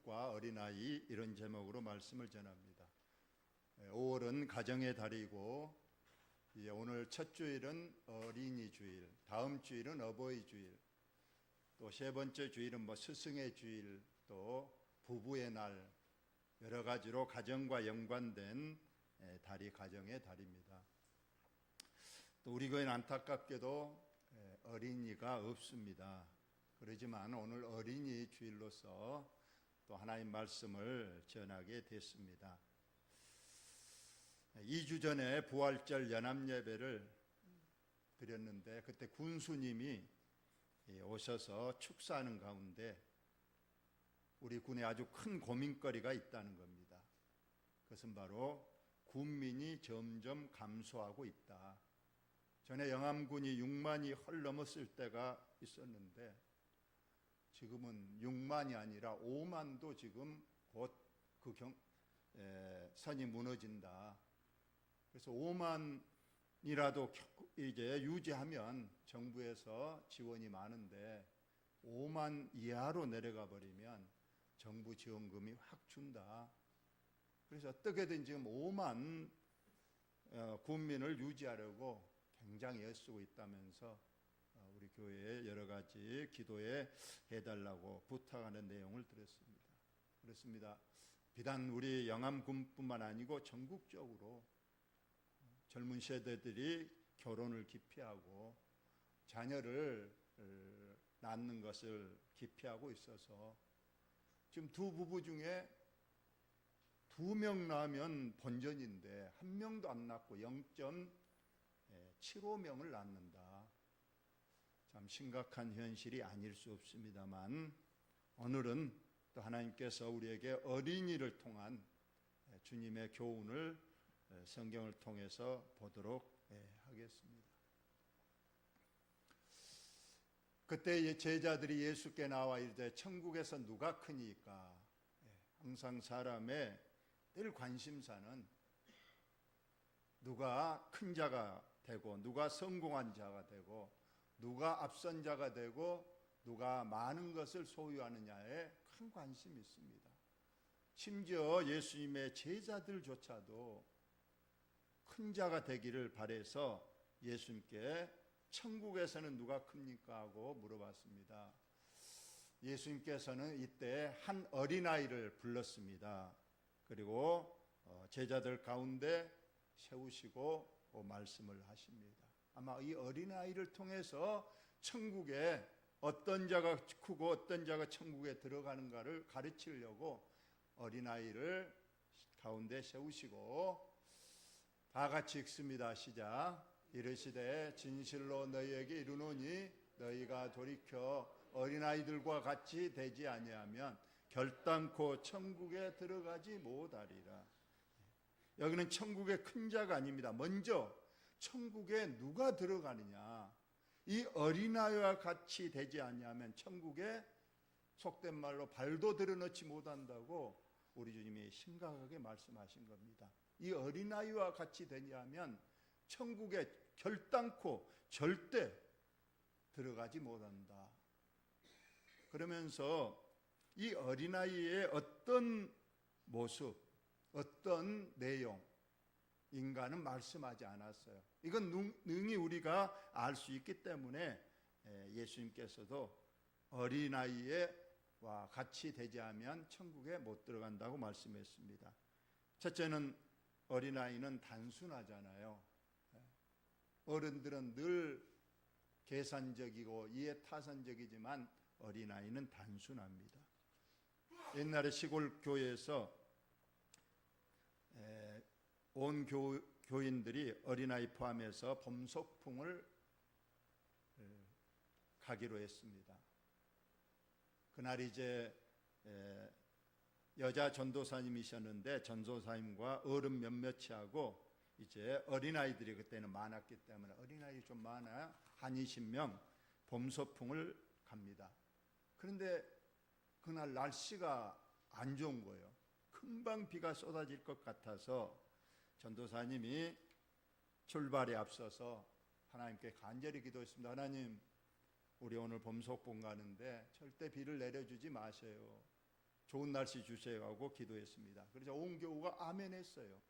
가족과 어린아이 이런 제목으로 말씀을 전합니다. 5월은 가정의 달이고 오늘 첫 주일은 어린이 주일, 다음 주일은 어버이 주일, 또 세 번째 주일은 스승의 주일, 또 부부의 날, 여러 가지로 가정과 연관된 달이 가정의 달입니다. 또 우리 교회는 안타깝게도 어린이가 없습니다. 그러지만 오늘 어린이 주일로서 또 하나님 말씀을 전하게 됐습니다. 2주 전에 부활절 연합예배를 드렸는데 그때 군수님이 오셔서 축사하는 가운데 우리 군에 아주 큰 고민거리가 있다는 겁니다. 그것은 바로 군민이 점점 감소하고 있다. 전에 영암군이 6만이 헐 넘었을 때가 있었는데 지금은 6만이 아니라 5만도 지금 곧 그 선이 무너진다. 그래서 5만이라도 이제 유지하면 정부에서 지원이 많은데 5만 이하로 내려가 버리면 정부 지원금이 확 준다. 그래서 어떻게든 지금 5만 군민을 유지하려고 굉장히 애쓰고 있다면서 우리 교회에 여러 가지 기도에 해달라고 부탁하는 내용을 들었습니다. 그렇습니다. 비단 우리 영암군뿐만 아니고 전국적으로 젊은 세대들이 결혼을 기피하고 자녀를 낳는 것을 기피하고 있어서 지금 두 부부 중에 2명 낳으면 본전인데 1명도 안 낳고 0.75명을 낳는다. 참 심각한 현실이 아닐 수 없습니다만 오늘은 또 하나님께서 우리에게 어린이를 통한 주님의 교훈을 성경을 통해서 보도록 하겠습니다. 그때 제자들이 예수께 나와 이르되 천국에서 누가 크니까? 항상 사람의 늘 관심사는 누가 큰 자가 되고 누가 성공한 자가 되고 누가 앞선 자가 되고 누가 많은 것을 소유하느냐에 큰 관심이 있습니다. 심지어 예수님의 제자들조차도 큰 자가 되기를 바라서 예수님께 천국에서는 누가 큽니까? 하고 물어봤습니다. 예수님께서는 이때 한 어린아이를 불렀습니다. 그리고 제자들 가운데 세우시고 말씀을 하십니다. 아마 이 어린아이를 통해서 천국에 어떤 자가 크고 어떤 자가 천국에 들어가는가를 가르치려고 어린아이를 가운데 세우시고 다 같이 읽습니다. 시작. 이르시되 진실로 너희에게 이르노니 너희가 돌이켜 어린아이들과 같이 되지 아니하면 결단코 천국에 들어가지 못하리라. 여기는 천국의 큰 자가 아닙니다. 먼저 천국에 누가 들어가느냐, 이 어린아이와 같이 되지 아니하면 천국에 속된 말로 발도 들여놓지 못한다고 우리 주님이 심각하게 말씀하신 겁니다. 이 어린아이와 같이 되냐면 천국에 결단코 절대 들어가지 못한다. 그러면서 이 어린아이의 어떤 모습, 어떤 내용, 인간은 말씀하지 않았어요. 이건 능히 우리가 알 수 있기 때문에 예수님께서도 어린아이와 같이 되지 않으면 천국에 못 들어간다고 말씀했습니다. 첫째는 어린아이는 단순하잖아요. 어른들은 늘 계산적이고 이해타산적이지만 어린아이는 단순합니다. 옛날에 시골 교회에서 온 교인들이 어린아이 포함해서 범소풍을 가기로 했습니다. 그날 이제 여자 전도사님이셨는데 전도사님과 어른 몇몇이 하고 이제 어린아이들이 그때는 많았기 때문에 어린아이 좀 많아야 한 20명 범소풍을 갑니다. 그런데 그날 날씨가 안 좋은 거예요. 금방 비가 쏟아질 것 같아서 전도사님이 출발에 앞서서 하나님께 간절히 기도했습니다. 하나님, 우리 오늘 범소풍 가는데 절대 비를 내려주지 마세요. 좋은 날씨 주세요 하고 기도했습니다. 그래서 온 교우가 아멘 했어요.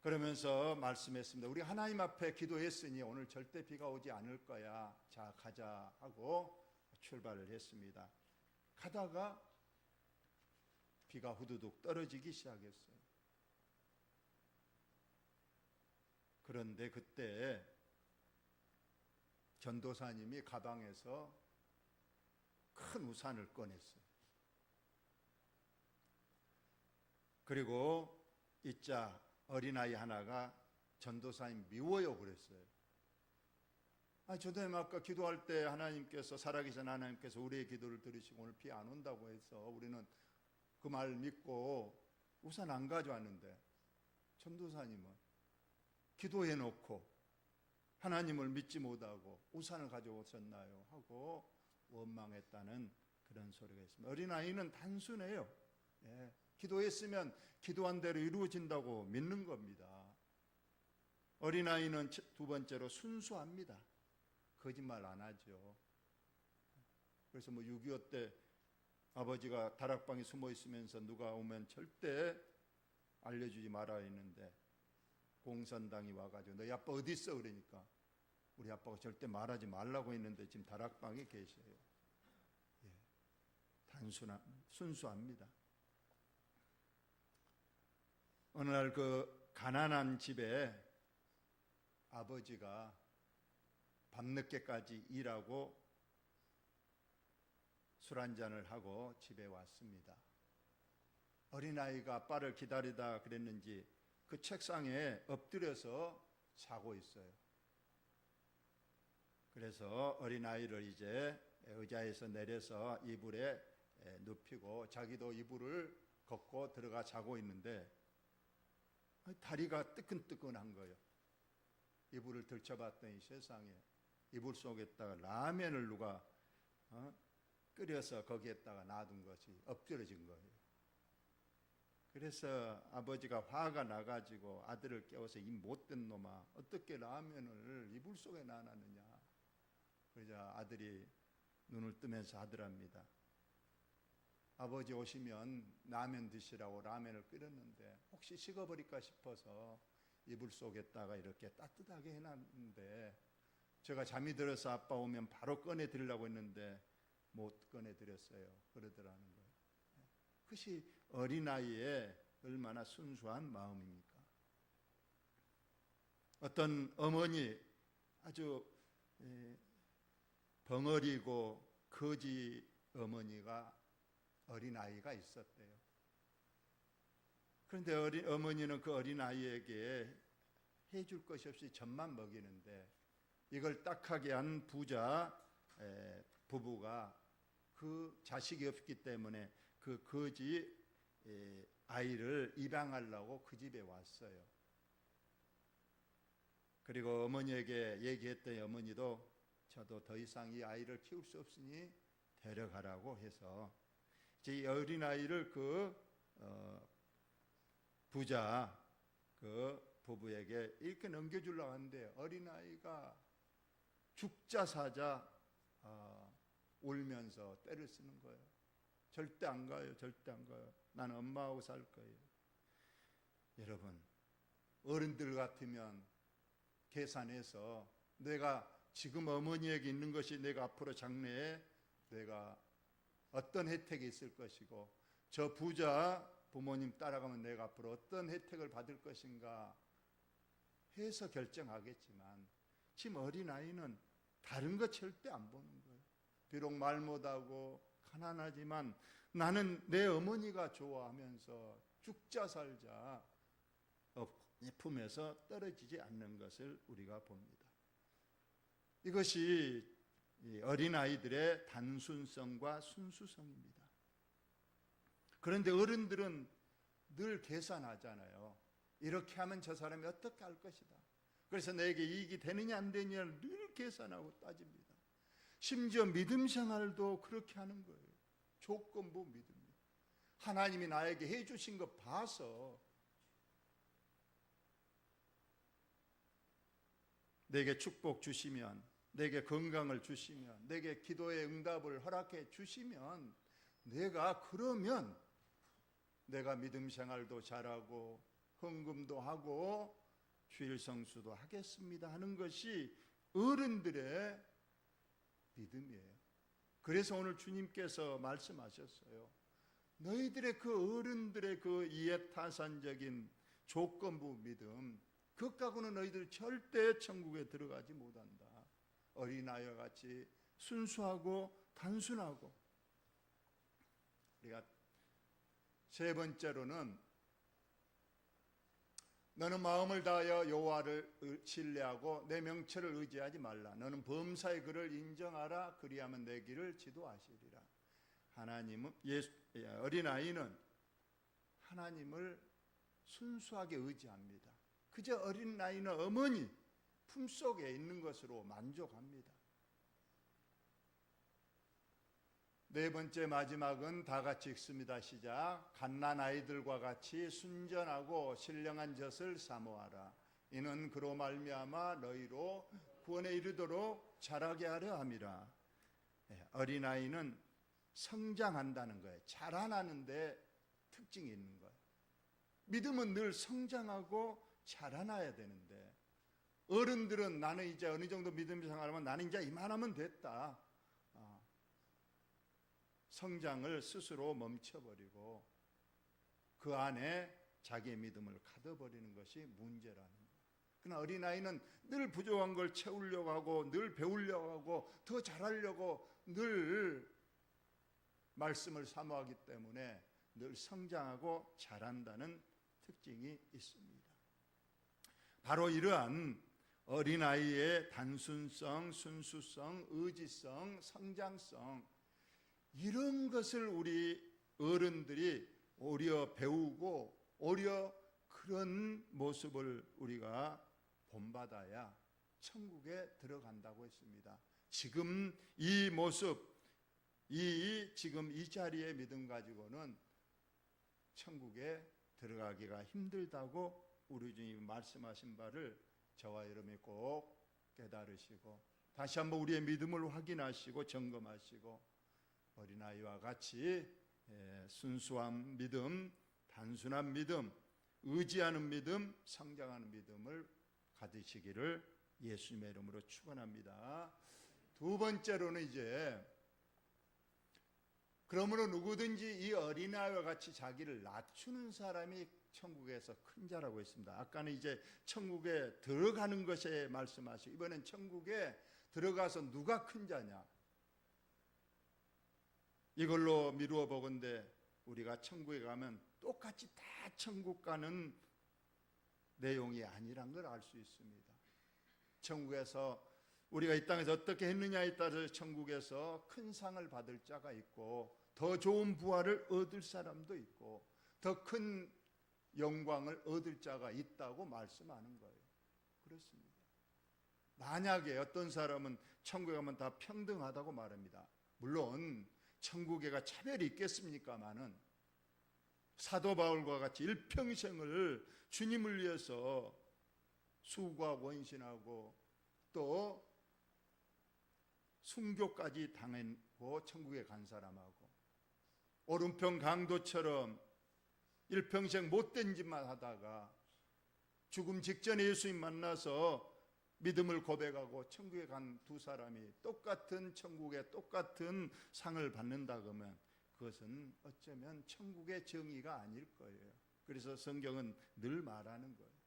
그러면서 말씀했습니다. 우리 하나님 앞에 기도했으니 오늘 절대 비가 오지 않을 거야. 자, 가자 하고 출발을 했습니다. 가다가 비가 후두둑 떨어지기 시작했어요. 그런데 그때 전도사님이 가방에서 큰 우산을 꺼냈어요. 그리고 이자 어린아이 하나가 전도사님 미워요 그랬어요. 전도사님 아까 기도할 때 하나님께서 살아계신 하나님께서 우리의 기도를 들으시고 오늘 비 안 온다고 해서 우리는 그 말 믿고 우산 안 가져왔는데 전도사님은 기도해놓고 하나님을 믿지 못하고 우산을 가져오셨나요? 하고 원망했다는 그런 소리가 있습니다. 어린아이는 단순해요. 예, 기도했으면 기도한 대로 이루어진다고 믿는 겁니다. 어린아이는 두 번째로 순수합니다. 거짓말 안 하죠. 그래서 6.25 때 아버지가 다락방에 숨어 있으면서 누가 오면 절대 알려주지 말아야 했는데 공산당이 와가지고 너희 아빠 어디 있어? 그러니까 우리 아빠가 절대 말하지 말라고 했는데 지금 다락방에 계셔요. 예, 순수합니다. 어느 날 그 가난한 집에 아버지가 밤늦게까지 일하고 술 한잔을 하고 집에 왔습니다. 어린아이가 아빠를 기다리다 그랬는지 그 책상에 엎드려서 자고 있어요. 그래서 어린아이를 이제 의자에서 내려서 이불에 눕히고 자기도 이불을 걷고 들어가 자고 있는데 다리가 뜨끈뜨끈한 거예요. 이불을 들춰봤더니 세상에 이불 속에다가 라면을 누가 끓여서 거기에다가 놔둔 것이 엎드려진 거예요. 그래서 아버지가 화가 나가지고 아들을 깨워서 이 못된 놈아 어떻게 라면을 이불 속에 놔놨느냐. 그러자 아들이 눈을 뜨면서 하더랍니다. 아버지 오시면 라면 드시라고 라면을 끓였는데 혹시 식어버릴까 싶어서 이불 속에다가 이렇게 따뜻하게 해놨는데 제가 잠이 들어서 아빠 오면 바로 꺼내드리려고 했는데 못 꺼내드렸어요. 그러더라는 거예요. 그것이 어린아이의 얼마나 순수한 마음입니까? 어떤 어머니 아주 벙어리고 거지 어머니가 어린아이가 있었대요. 그런데 어머니는 그 어린아이에게 해줄 것이 없이 젖만 먹이는데 이걸 딱하게 한 부자 부부가 그 자식이 없기 때문에 그 거지 아이를 입양하려고 그 집에 왔어요. 그리고 어머니에게 얘기했더니 어머니도 저도 더 이상 이 아이를 키울 수 없으니 데려가라고 해서 이 어린아이를 그 부자 그 부부에게 이렇게 넘겨주려고 하는데 어린아이가 죽자 사자 울면서 떼를 쓰는 거예요. 절대 안 가요. 절대 안 가요. 나는 엄마하고 살 거예요. 여러분 어른들 같으면 계산해서 내가 지금 어머니에게 있는 것이 내가 앞으로 장래에 내가 어떤 혜택이 있을 것이고 저 부자 부모님 따라가면 내가 앞으로 어떤 혜택을 받을 것인가 해서 결정하겠지만 지금 어린아이는 다른 거 절대 안 보는 거예요. 비록 말 못하고 가난하지만 나는 내 어머니가 좋아하면서 죽자 살자 품에서 떨어지지 않는 것을 우리가 봅니다. 이것이 어린아이들의 단순성과 순수성입니다. 그런데 어른들은 늘 계산하잖아요. 이렇게 하면 저 사람이 어떻게 할 것이다. 그래서 내게 이익이 되느냐 안 되느냐를 늘 계산하고 따집니다. 심지어 믿음 생활도 그렇게 하는 거예요. 조건부 믿음이에요. 하나님이 나에게 해주신 거 봐서 내게 축복 주시면 내게 건강을 주시면, 내게 기도의 응답을 허락해 주시면, 내가 그러면 내가 믿음 생활도 잘하고 헌금도 하고 주일 성수도 하겠습니다 하는 것이 어른들의 믿음이에요. 그래서 오늘 주님께서 말씀하셨어요. 너희들의 그 어른들의 그 이해타산적인 조건부 믿음, 그것하고는 너희들 절대 천국에 들어가지 못한다. 어린아이와 같이 순수하고 단순하고. 우리가 세 번째로는 너는 마음을 다하여 여호와를 신뢰하고 내 명철을 의지하지 말라. 너는 범사의 그를 인정하라. 그리하면 내 길을 지도하시리라. 하나님은 어린아이는 하나님을 순수하게 의지합니다. 그저 어린아이는 어머니 품속에 있는 것으로 만족합니다. 네 번째 마지막은 다 같이 읽습니다. 시작. 갓난아이들과 같이 순전하고 신령한 젖을 사모하라. 이는 그로 말미암아 너희로 구원에 이르도록 자라게 하려 함이라. 어린아이는 성장한다는 거예요. 자라나는데 특징이 있는 거예요. 믿음은 늘 성장하고 자라나야 되는데, 어른들은 나는 이제 어느 정도 믿음 생활하면 나는 이제 이만하면 됐다. 성장을 스스로 멈춰버리고 그 안에 자기의 믿음을 가둬버리는 것이 문제라는 거예요. 그러나 어린아이는 늘 부족한 걸 채우려고 하고, 늘 배우려고 하고, 더 잘하려고 늘 말씀을 사모하기 때문에 늘 성장하고 자란다는 특징이 있습니다. 바로 이러한 어린아이의 단순성, 순수성, 의지성, 성장성, 이런 것을 우리 어른들이 오히려 배우고 오히려 그런 모습을 우리가 본받아야 천국에 들어간다고 했습니다. 지금 이 모습, 지금 이 자리의 믿음 가지고는 천국에 들어가기가 힘들다고 우리 주님이 말씀하신 바를 저와 여러분이 꼭 깨달으시고 다시 한번 우리의 믿음을 확인하시고 점검하시고 어린아이와 같이 순수한 믿음, 단순한 믿음, 의지하는 믿음, 성장하는 믿음을 가지시기를 예수님의 이름으로 축원합니다. 두 번째로는 이제 그러므로 누구든지 이 어린아이와 같이 자기를 낮추는 사람이 천국에서 큰 자라고 했습니다. 아까는 이제 천국에 들어가는 것에 말씀하시고 이번엔 천국에 들어가서 누가 큰 자냐, 이걸로 미루어 보건대 우리가 천국에 가면 똑같이 다 천국 가는 내용이 아니란 걸 알 수 있습니다. 천국에서 우리가 이 땅에서 어떻게 했느냐에 따라서 천국에서 큰 상을 받을 자가 있고, 더 좋은 부활을 얻을 사람도 있고, 더 큰 영광을 얻을 자가 있다고 말씀하는 거예요. 그렇습니다. 만약에 어떤 사람은 천국에 가면 다 평등하다고 말합니다. 물론 천국에가 차별이 있겠습니까마는 사도 바울과 같이 일평생을 주님을 위해서 수고하고 헌신하고 또 순교까지 당하고 천국에 간 사람하고, 오른편 강도처럼 일평생 못된 짓만 하다가 죽음 직전에 예수님 만나서 믿음을 고백하고 천국에 간 두 사람이 똑같은 천국에 똑같은 상을 받는다 그러면 그것은 어쩌면 천국의 정의가 아닐 거예요. 그래서 성경은 늘 말하는 거예요.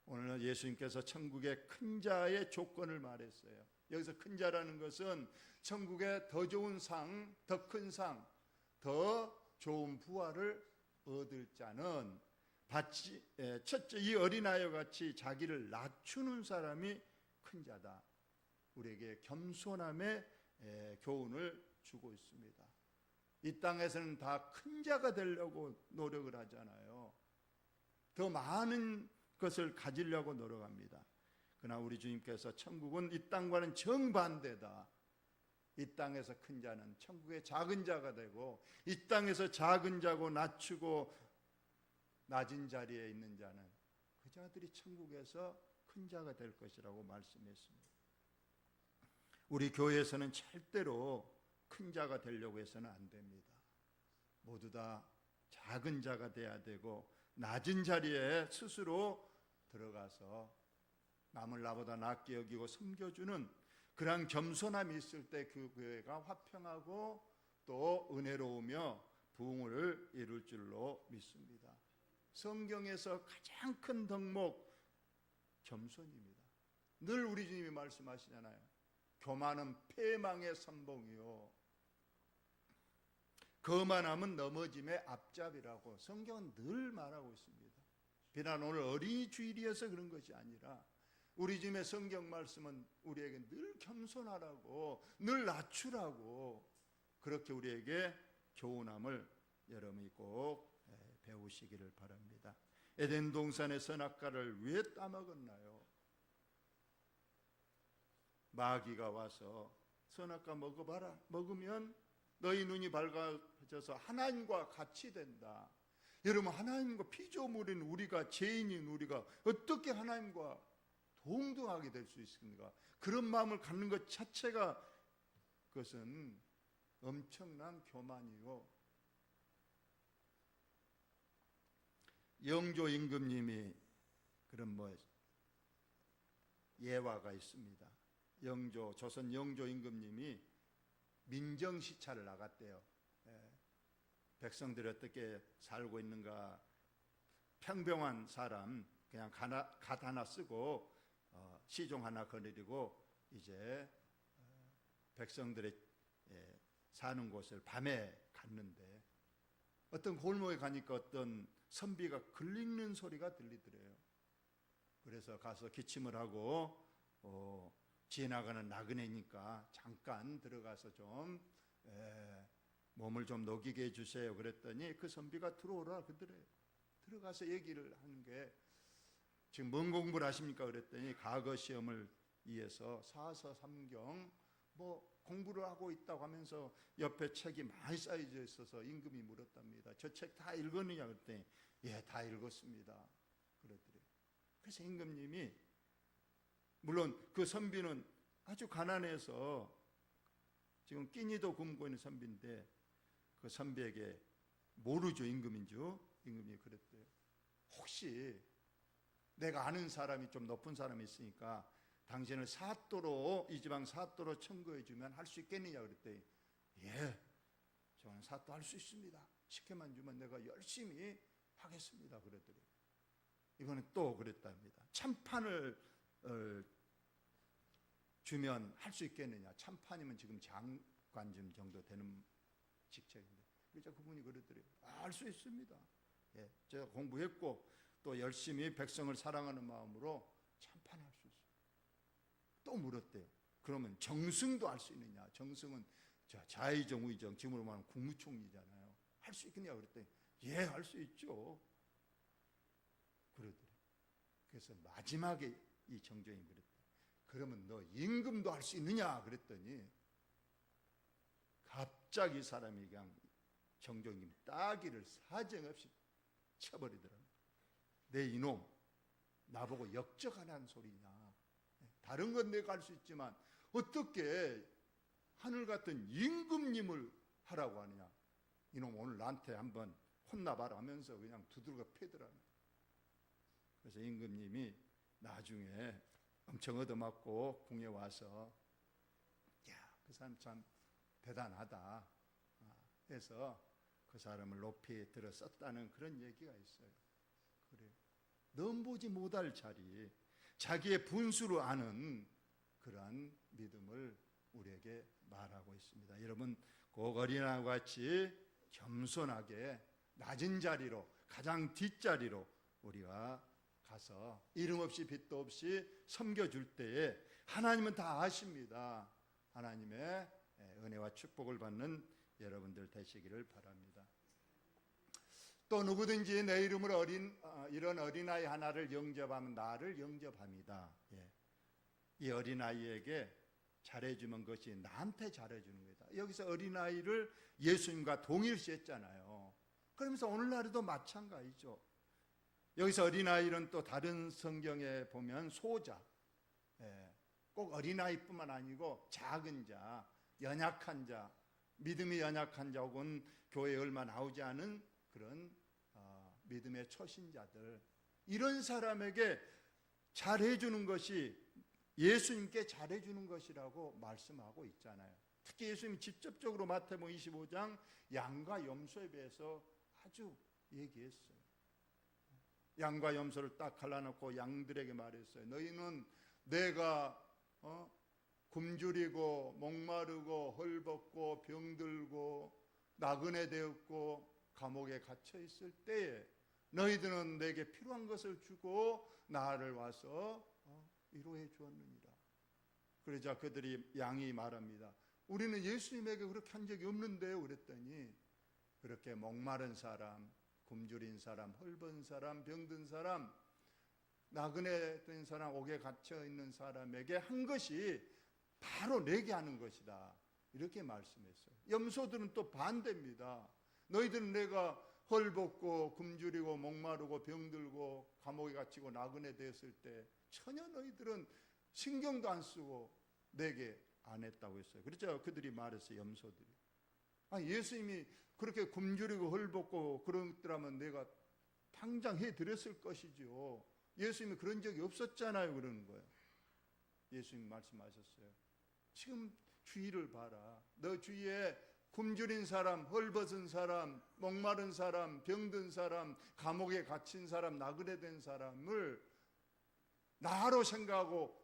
오늘 예수님께서 천국의 큰 자의 조건을 말했어요. 여기서 큰 자라는 것은 천국의 더 좋은 상, 더 큰 상, 더 좋은 부활을 얻을 자는 첫째 이 어린아이와 같이 자기를 낮추는 사람이 큰 자다. 우리에게 겸손함의 교훈을 주고 있습니다. 이 땅에서는 다 큰 자가 되려고 노력을 하잖아요. 더 많은 것을 가지려고 노력합니다. 그러나 우리 주님께서 천국은 이 땅과는 정반대다. 이 땅에서 큰 자는 천국의 작은 자가 되고, 이 땅에서 작은 자고 낮추고 낮은 자리에 있는 자는 그 자들이 천국에서 큰 자가 될 것이라고 말씀했습니다. 우리 교회에서는 절대로 큰 자가 되려고 해서는 안 됩니다. 모두 다 작은 자가 돼야 되고 낮은 자리에 스스로 들어가서 남을 나보다 낫게 여기고 섬겨주는 그런 겸손함이 있을 때 그 교회가 화평하고 또 은혜로우며 부흥을 이룰 줄로 믿습니다. 성경에서 가장 큰 덕목 겸손입니다. 늘 우리 주님이 말씀하시잖아요. 교만은 패망의 선봉이요 거만함은 넘어짐의 앞잡이라고 성경은 늘 말하고 있습니다. 비단 오늘 어린이 주일이어서 그런 것이 아니라 우리 주님의 성경 말씀은 우리에게 늘 겸손하라고 늘 낮추라고 그렇게 우리에게 교훈함을 여러분이 꼭 배우시기를 바랍니다. 에덴 동산의 선악과를 왜 따먹었나요? 마귀가 와서 선악과 먹어봐라. 먹으면 너희 눈이 밝아져서 하나님과 같이 된다. 여러분, 하나님과 피조물인 우리가, 죄인인 우리가 어떻게 하나님과 동등하게 될 수 있습니까? 그런 마음을 갖는 것 자체가 그것은 엄청난 교만이요. 영조 임금님이 그런 예화가 있습니다. 조선 영조 임금님이 민정시찰을 나갔대요. 백성들이 어떻게 살고 있는가, 평병한 사람 그냥 갓 하나 쓰고 시종 하나 거느리고 이제 백성들의 사는 곳을 밤에 갔는데 어떤 골목에 가니까 어떤 선비가 글리는 소리가 들리더래요. 그래서 가서 기침을 하고 지나가는 나그네니까 잠깐 들어가서 좀 몸을 좀 녹이게 해주세요. 그랬더니 그 선비가 들어오라 그러더래요. 들어가서 얘기를 하는 게 지금 뭔 공부를 하십니까? 그랬더니 과거 시험을 위해서 사서 삼경 공부를 하고 있다고 하면서 옆에 책이 많이 쌓여져 있어서 임금이 물었답니다. 저 책 다 읽었느냐? 그랬더니 예, 다 읽었습니다. 그러더래요. 그래서 임금님이, 물론 그 선비는 아주 가난해서 지금 끼니도 굶고 있는 선비인데 그 선비에게 모르죠, 임금인 줄. 임금이 그랬대요. 혹시 내가 아는 사람이 좀 높은 사람이 있으니까 당신을 사또로, 이 지방 사또로 청구해 주면 할 수 있겠느냐 그랬더니 예, 저는 사또 할 수 있습니다. 시켜만 주면 내가 열심히 하겠습니다. 그러더래요. 이번에 또 그랬답니다. 참판을 주면 할 수 있겠느냐. 참판이면 지금 장관님 정도 되는 직책인데. 그래서 그분이 그러더래요. 할 수 있습니다. 예, 제가 공부했고 또 열심히 백성을 사랑하는 마음으로 참판할 수 있어요. 또 물었대요. 그러면 정승도 할 수 있느냐. 정승은 자의정, 우의정, 지금으로 말하면 국무총리잖아요. 할 수 있겠냐 그랬더니 예, 할 수 있죠. 그러더래요. 그래서 마지막에 이 정정이 그랬대요. 그러면 너 임금도 할 수 있느냐 그랬더니 갑자기 이 사람이 그냥 정정님 따귀를 사정없이 쳐버리더라고요. 내 이놈, 나보고 역적하라는 소리냐. 다른 건 내가 할 수 있지만 어떻게 하늘 같은 임금님을 하라고 하느냐. 이놈 오늘 나한테 한번 혼나봐라 하면서 그냥 두들겨 패더라고요. 그래서 임금님이 나중에 엄청 얻어맞고 궁에 와서 야, 그 사람 참 대단하다 해서 그 사람을 높이 들어 썼다는 그런 얘기가 있어요. 그래요. 넘보지 못할 자리, 자기의 분수로 아는 그러한 믿음을 우리에게 말하고 있습니다. 여러분 꼭 어린아이와 같이 겸손하게 낮은 자리로, 가장 뒷자리로 우리가 가서 이름 없이 빚도 없이 섬겨줄 때에 하나님은 다 아십니다. 하나님의 은혜와 축복을 받는 여러분들 되시기를 바랍니다. 또 누구든지 내 이름으로 이런 어린아이 하나를 영접하면 나를 영접합니다. 이 어린아이에게 잘해주면 그것이 나한테 잘해주는 거다. 여기서 어린아이를 예수님과 동일시했잖아요. 그러면서 오늘날에도 마찬가지죠. 여기서 어린아이는 또 다른 성경에 보면 소자, 꼭 어린아이뿐만 아니고 작은 자, 연약한 자, 믿음이 연약한 자 혹은 교회에 얼마 나오지 않은 그런 믿음의 초신자들, 이런 사람에게 잘해주는 것이 예수님께 잘해주는 것이라고 말씀하고 있잖아요. 특히 예수님이 직접적으로 마태복음 25장 양과 염소에 대해서 아주 얘기했어요. 양과 염소를 딱 갈라놓고 양들에게 말했어요. 너희는 내가 굶주리고 목마르고 헐벗고 병들고 나그네 되었고 감옥에 갇혀 있을 때에 너희들은 내게 필요한 것을 주고 나를 와서 위로해 주었느니라. 그러자 그들이 양이 말합니다. 우리는 예수님에게 그렇게 한 적이 없는데요. 그랬더니 그렇게 목마른 사람, 굶주린 사람, 헐벗은 사람, 병든 사람, 나그네 된 사람, 옥에 갇혀 있는 사람에게 한 것이 바로 내게 하는 것이다. 이렇게 말씀했어요. 염소들은 또 반대입니다. 너희들은 내가 헐벗고 굶주리고 목마르고 병들고 감옥에 갇히고 나그네 되었을 때 전혀 너희들은 신경도 안 쓰고 내게 안 했다고 했어요. 그렇죠? 그들이 말했어요. 염소들이. 예수님이 그렇게 굶주리고 헐벗고 그랬더라면 내가 당장 해드렸을 것이죠. 예수님이 그런 적이 없었잖아요. 그러는 거예요. 예수님 말씀하셨어요. 지금 주위를 봐라. 너 주위에 굶주린 사람, 헐벗은 사람, 목마른 사람, 병든 사람, 감옥에 갇힌 사람, 나그네 된 사람을 나로 생각하고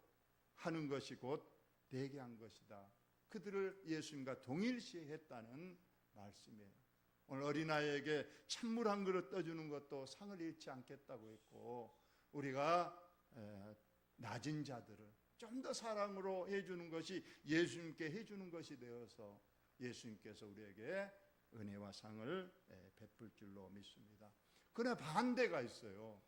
하는 것이 곧 내게 한 것이다. 그들을 예수님과 동일시했다는 말씀이에요. 오늘 어린아이에게 찬물 한 그릇 떠주는 것도 상을 잃지 않겠다고 했고, 우리가 낮은 자들을 좀 더 사랑으로 해주는 것이 예수님께 해주는 것이 되어서 예수님께서 우리에게 은혜와 상을 베풀 줄로 믿습니다. 그러나 반대가 있어요.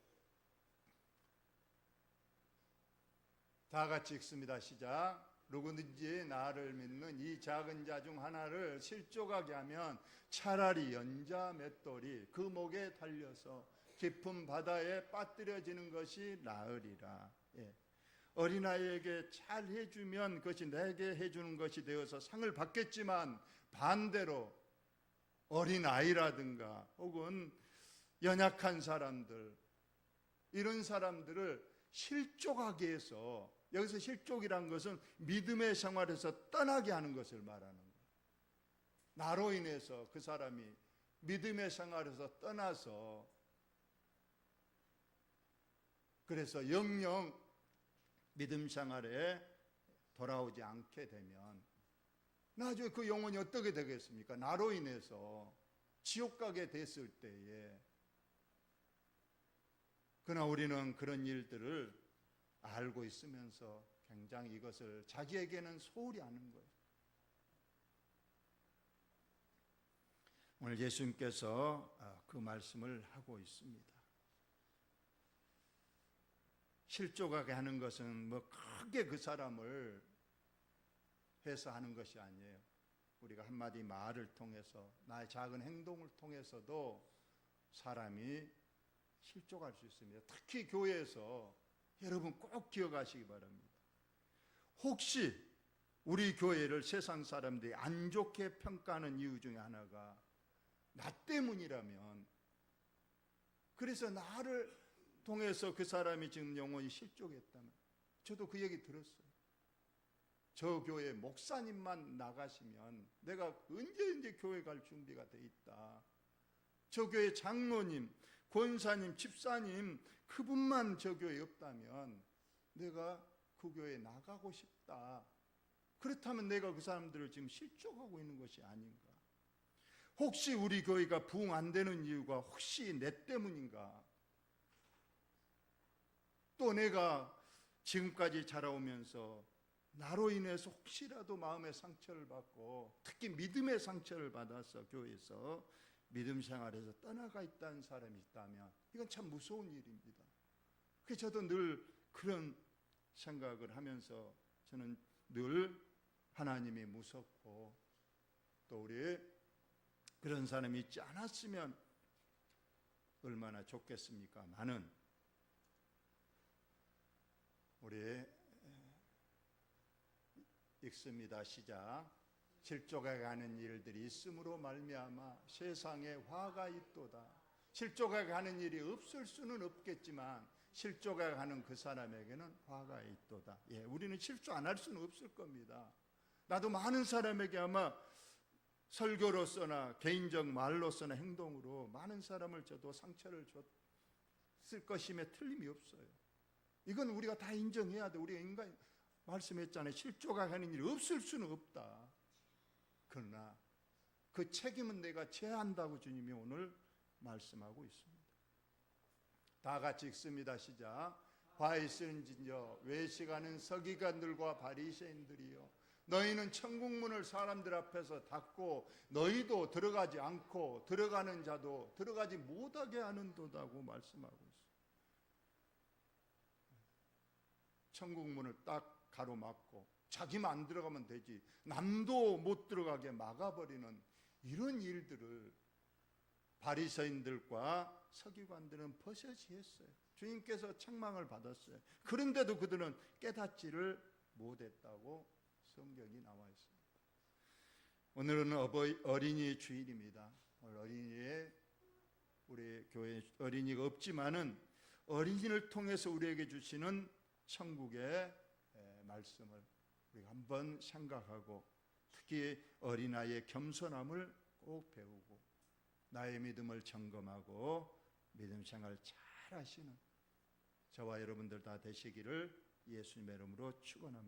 다 같이 읽습니다. 시작. 누구든지 나를 믿는 이 작은 자 중 하나를 실족하게 하면 차라리 연자 맷돌이 그 목에 달려서 깊은 바다에 빠뜨려지는 것이 나으리라. 어린아이에게 잘 해주면 그것이 내게 해주는 것이 되어서 상을 받겠지만, 반대로 어린아이라든가 혹은 연약한 사람들, 이런 사람들을 실족하게 해서, 여기서 실족이란 것은 믿음의 생활에서 떠나게 하는 것을 말하는 거예요. 나로 인해서 그 사람이 믿음의 생활에서 떠나서, 그래서 영영 믿음 생활에 돌아오지 않게 되면 나중에 그 영혼이 어떻게 되겠습니까? 나로 인해서 지옥 가게 됐을 때에. 그러나 우리는 그런 일들을 알고 있으면서 굉장히 이것을 자기에게는 소홀히 하는 거예요. 오늘 예수님께서 그 말씀을 하고 있습니다. 실족하게 하는 것은 뭐 크게 그 사람을 해서 하는 것이 아니에요. 우리가 한마디 말을 통해서, 나의 작은 행동을 통해서도 사람이 실족할 수 있습니다. 특히 교회에서 여러분 꼭 기억하시기 바랍니다. 혹시 우리 교회를 세상 사람들이 안 좋게 평가하는 이유 중에 하나가 나 때문이라면, 그래서 나를 통해서 그 사람이 지금 영혼이 실족했다면, 저도 그 얘기 들었어요. 저 교회 목사님만 나가시면 내가 언제 교회 갈 준비가 돼 있다. 저 교회 장로님, 권사님, 집사님, 그분만 저 교회에 없다면 내가 그 교회에 나가고 싶다. 그렇다면 내가 그 사람들을 지금 실족하고 있는 것이 아닌가. 혹시 우리 교회가 부흥 안 되는 이유가 혹시 내 때문인가? 또 내가 지금까지 자라오면서 나로 인해서 혹시라도 마음의 상처를 받고, 특히 믿음의 상처를 받아서 교회에서 믿음 생활에서 떠나가 있다는 사람이 있다면 이건 참 무서운 일입니다. 그래서 저도 늘 그런 생각을 하면서 저는 늘 하나님이 무섭고, 또 우리 그런 사람이 있지 않았으면 얼마나 좋겠습니까? 많은 우리 읽습니다. 시작. 실족해가는 일들이 있음으로 말미암아 세상에 화가 있도다. 실족해가는 일이 없을 수는 없겠지만 실족해가는 그 사람에게는 화가 있도다. 예, 우리는 실족 안 할 수는 없을 겁니다. 나도 많은 사람에게 아마 설교로서나 개인적 말로서나 행동으로 많은 사람을 저도 상처를 줬을 것임에 틀림이 없어요. 이건 우리가 다 인정해야 돼. 우리가 인간 말씀했잖아요. 실족해가는 일이 없을 수는 없다. 그러나 그 책임은 내가 져야 한다고 주님이 오늘 말씀하고 있습니다. 다 같이 읽습니다. 시작. 화 있을진저 외식하는 서기관들과 바리새인들이여, 너희는 천국문을 사람들 앞에서 닫고 너희도 들어가지 않고 들어가는 자도 들어가지 못하게 하는도다고 말씀하고 있어요. 천국문을 딱 가로막고 자기만 안 들어가면 되지 남도 못 들어가게 막아버리는 이런 일들을 바리새인들과 서기관들은 버젓이 했어요. 주님께서 책망을 받았어요. 그런데도 그들은 깨닫지를 못했다고 성경이 나와 있습니다. 오늘은 어린이 주일입니다. 오늘 어린이에 우리 교회 어린이가 없지만은 어린이를 통해서 우리에게 주시는 천국의 말씀을 우리가 한번 생각하고, 특히 어린아이의 겸손함을 꼭 배우고 나의 믿음을 점검하고 믿음 생활 잘 하시는 저와 여러분들 다 되시기를 예수님의 이름으로 축원합니다.